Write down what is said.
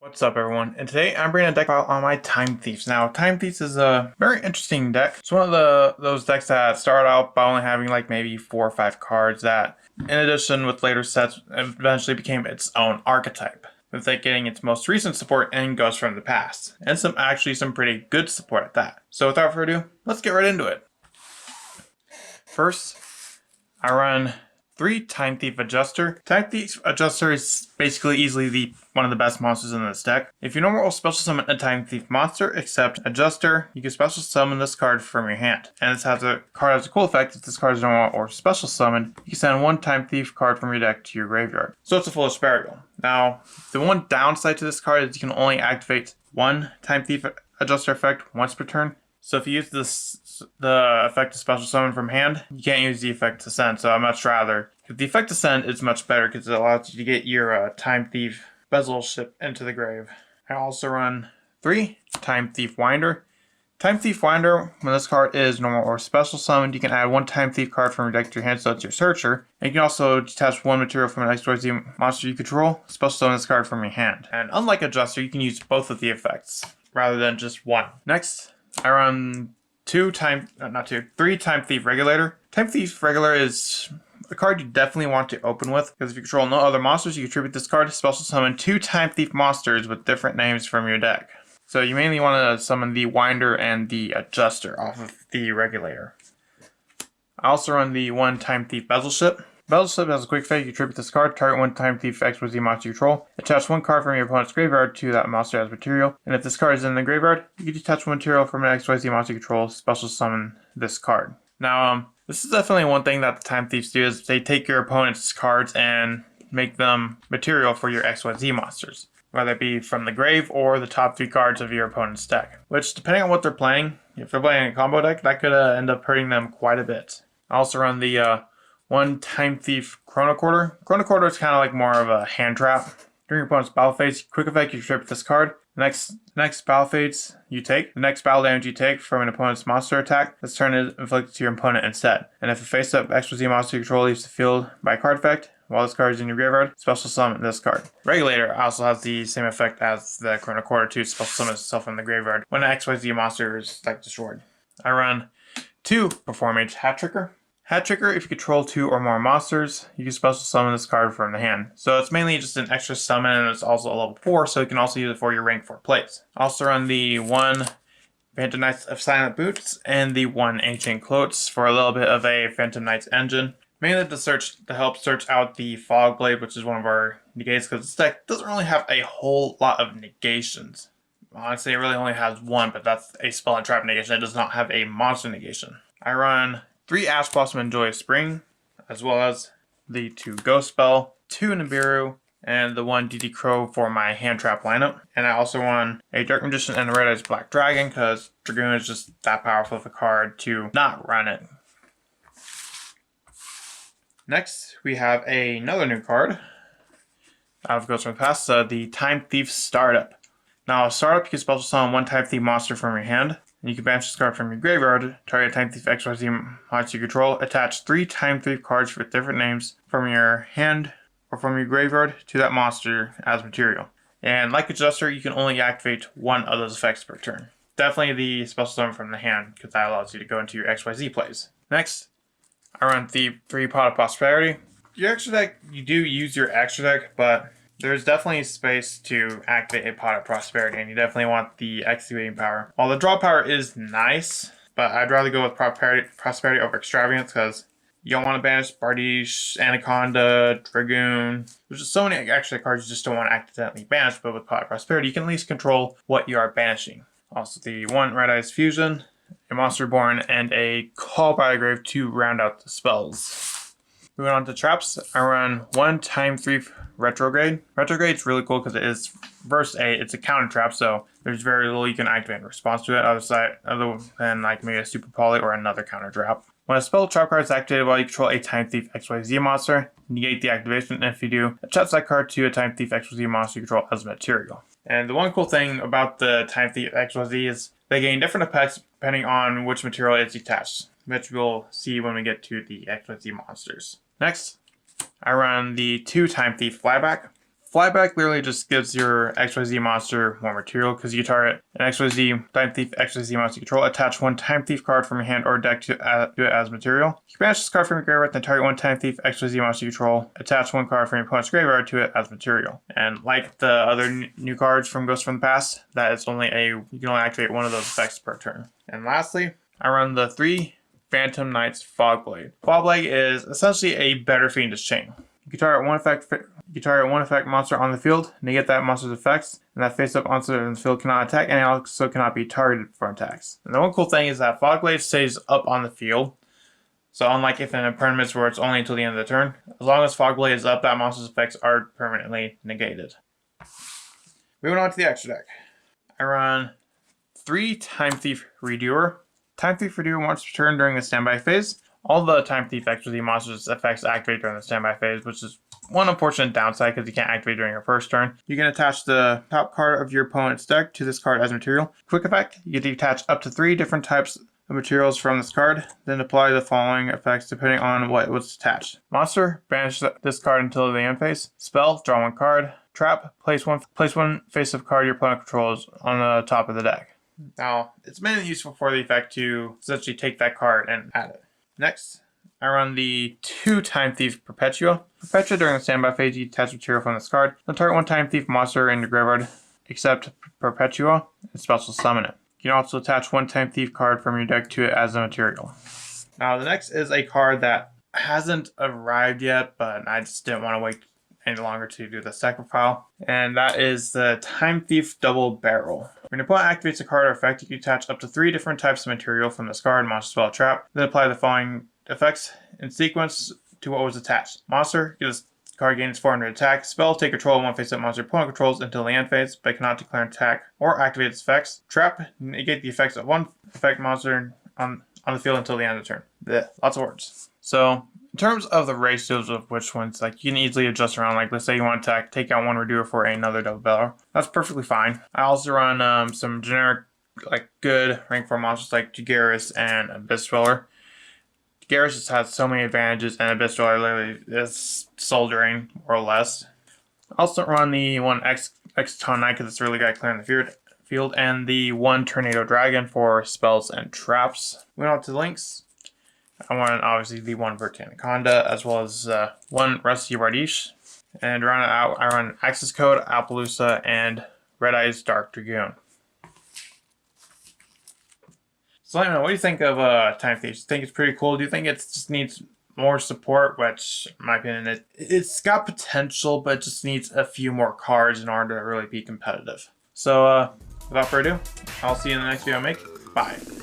What's up, everyone? And today I'm bringing a deck out on my Time Thieves. Now, Time Thieves is a very interesting deck. It's one of those decks that start out by only having like maybe 4 or 5 cards that, in addition with later sets, eventually became its own archetype, with it getting its most recent support in Ghosts from the Past, and some pretty good support at that. So without further ado, let's get right into it. First, I run 3 Time Thief Adjuster. Time Thief Adjuster is basically easily one of the best monsters in this deck. If you normal will special summon a Time Thief monster, except Adjuster, you can special summon this card from your hand. And this card has a cool effect. If this card is normal or special summoned, you can send 1 Time Thief card from your deck to your graveyard. So it's a Foolish Burial. Now, the one downside to this card is you can only activate 1 Time Thief Adjuster effect once per turn. So if you use the effect to special summon from hand, you can't use the effect to send, so I'd much rather. The effect to send is much better because it allows you to get your Time Thief Bezel ship into the grave. I also run 3 Time Thief Winder. Time Thief Winder, when this card is normal or special summoned, you can add 1 Time Thief card from your deck to your hand, so it's your searcher. And you can also detach 1 material from an XYZ monster you control, special summon this card from your hand. And unlike Adjuster, you can use both of the effects, rather than just one. Next, I run 3 Time Thief Regulator. Time Thief Regulator is a card you definitely want to open with, because if you control no other monsters, you contribute this card to special summon 2 Time Thief monsters with different names from your deck. So you mainly want to summon the Winder and the Adjuster off of the Regulator. I also run the 1 Time Thief Bezel Ship. Bezel Ship has a quick effect. You contribute this card, target 1 Time Thief XYZ monster you control. Attach 1 card from your opponent's graveyard to that monster as material. And if this card is in the graveyard, you can detach 1 material from an XYZ monster you control, special summon this card. Now, this is definitely one thing that the Time Thieves do, is they take your opponent's cards and make them material for your XYZ monsters, whether it be from the grave or the top 3 cards of your opponent's deck. Which, depending on what they're playing, if they're playing a combo deck, that could end up hurting them quite a bit. I also run the 1 Time Thief Chrono Quarter. Chrono Quarter is kind of like more of a hand trap. During your opponent's battle phase, quick effect, you trip this card. Next battle phase you take, the next battle damage you take from an opponent's monster attack, this turn is inflicted to your opponent instead. And if a face-up XYZ monster you control leaves the field by a card effect, while this card is in your graveyard, special summon this card. Regulator also has the same effect as the Chrono Quarter to special summon itself in the graveyard when an XYZ monster is destroyed. I run 2 Performage Hat Tricker. Hat Tricker, if you control 2 or more monsters, you can special summon this card from the hand. So it's mainly just an extra summon, and it's also a level 4, so you can also use it for your rank 4 plays. Also run the 1 Phantom Knights of Silent Boots and the 1 Ancient Cloaks for a little bit of a Phantom Knights engine. Mainly to help search out the Fog Blade, which is one of our negates, because this deck doesn't really have a whole lot of negations. Honestly, it really only has 1, but that's a spell and trap negation. It does not have a monster negation. I run 3 Ash Blossom and Joyous Spring, as well as the 2 Ghost Spell, 2 Nibiru, and the 1 DD Crow for my hand trap lineup. And I also won a Dark Magician and a Red Eyes Black Dragon, because Dragoon is just that powerful of a card to not run it. Next, we have another new card out of Ghosts from the Past, the Time Thief Startup. Now, Startup, you can special summon 1 Time Thief monster from your hand, and you can banish this card from your graveyard, target Time Thief XYZ monster you control, attach 3 Time Thief cards with different names from your hand or from your graveyard to that monster as material. And like Adjuster, you can only activate 1 of those effects per turn. Definitely the special summon from the hand, because that allows you to go into your XYZ plays. Next, I run the 3 Pot of Prosperity. Your extra deck, you do use your extra deck, but there's definitely space to activate a Pot of Prosperity, and you definitely want the activating power. While the draw power is nice, but I'd rather go with Prosperity over Extravagance, because you don't want to banish Bardiche, Anaconda, Dragoon. There's just so many extra cards you just don't want to accidentally banish, but with Pot of Prosperity, you can at least control what you are banishing. Also, the 1 Red Eyes Fusion, a Monster Born, and a Call by the Grave to round out the spells. Moving on to traps, I run 1 Time Thief Retrograde. Retrograde's really cool because it is it's a counter trap, so there's very little you can activate in response to it other than like maybe a Super Poly or another counter trap. When a spell trap card is activated while you control a Time Thief XYZ monster, negate the activation, and if you do, attach that card to a Time Thief XYZ monster you control as material. And the one cool thing about the Time Thief XYZ is they gain different effects depending on which material is attached, which we'll see when we get to the XYZ monsters. Next, I run the 2 Time Thief Flyback. Flyback literally just gives your XYZ monster more material because you target an XYZ Time Thief XYZ monster control. Attach one Time Thief card from your hand or deck to it as material. You can banish this card from your graveyard, then target one Time Thief XYZ monster control. Attach one card from your opponent's graveyard to it as material. And like the other new cards from Ghosts from the Past, that is only you can only activate one of those effects per turn. And lastly, I run the 3 Phantom Knights Fogblade. Fogblade is essentially a better Fiendish Chain. You can target one effect monster on the field, negate that monster's effects, and that face-up monster in the field cannot attack, and it also cannot be targeted for attacks. And the one cool thing is that Fogblade stays up on the field. So unlike if in a tournament where it's only until the end of the turn, as long as Fogblade is up, that monster's effects are permanently negated. Moving on to the extra deck. I run 3 Time Thief Redoer. Time Thief Redoer once per turn during the standby phase. All the Time Thief XYZ monsters effects activate during the standby phase, which is one unfortunate downside because you can't activate during your first turn. You can attach the top card of your opponent's deck to this card as material. Quick effect, you get to attach up to 3 different types of materials from this card, then apply the following effects depending on what was attached. Monster, banish this card until the end phase. Spell, draw 1 card. Trap, place one face-up card your opponent controls on the top of the deck. Now, it's mainly useful for the effect to essentially take that card and add it. Next, I run the 2 Time Thief Perpetua. Perpetua during the standby phase, you attach material from this card. Then target one Time Thief monster in your graveyard, except Perpetua, and special summon it. You can also attach one Time Thief card from your deck to it as a material. Now, the next is a card that hasn't arrived yet, but I just didn't want to wait any longer to do the deck profile, and that is the Time Thief Double Barrel. When your opponent activates a card or effect, you can attach up to 3 different types of material from this card, monster, spell, trap, then apply the following effects in sequence to what was attached. Monster, this card gains 400 attack. Spell, take control of one face-up monster opponent controls until the end phase, but cannot declare an attack or activate its effects. Trap, negate the effects of one effect monster on the field until the end of the turn. Blech, lots of words. So, in terms of the ratios of which ones, like, you can easily adjust around. Like, let's say you want to take out one Redoer for another Double Barrel. That's perfectly fine. I also run some generic, like, good rank 4 monsters like Jagaris and Abyss Dweller. Jagaris just has so many advantages, and Abyss Dweller literally is soldering, more or less. I also run the 1 Exciton Knight because it's really good at clearing the field, and the 1 Tornado Dragon for spells and traps. Moving on to the links. I want obviously the 1 Vertanaconda as well as 1 Rusty Radish. And round it out, I run Access Code, Appaloosa, and Red Eyes Dark Dragoon. So let me know, what do you think of Time Thief? Do you think it's pretty cool? Do you think it just needs more support? Which, in my opinion, it's got potential, but it just needs a few more cards in order to really be competitive. So without further ado, I'll see you in the next video I make. Bye.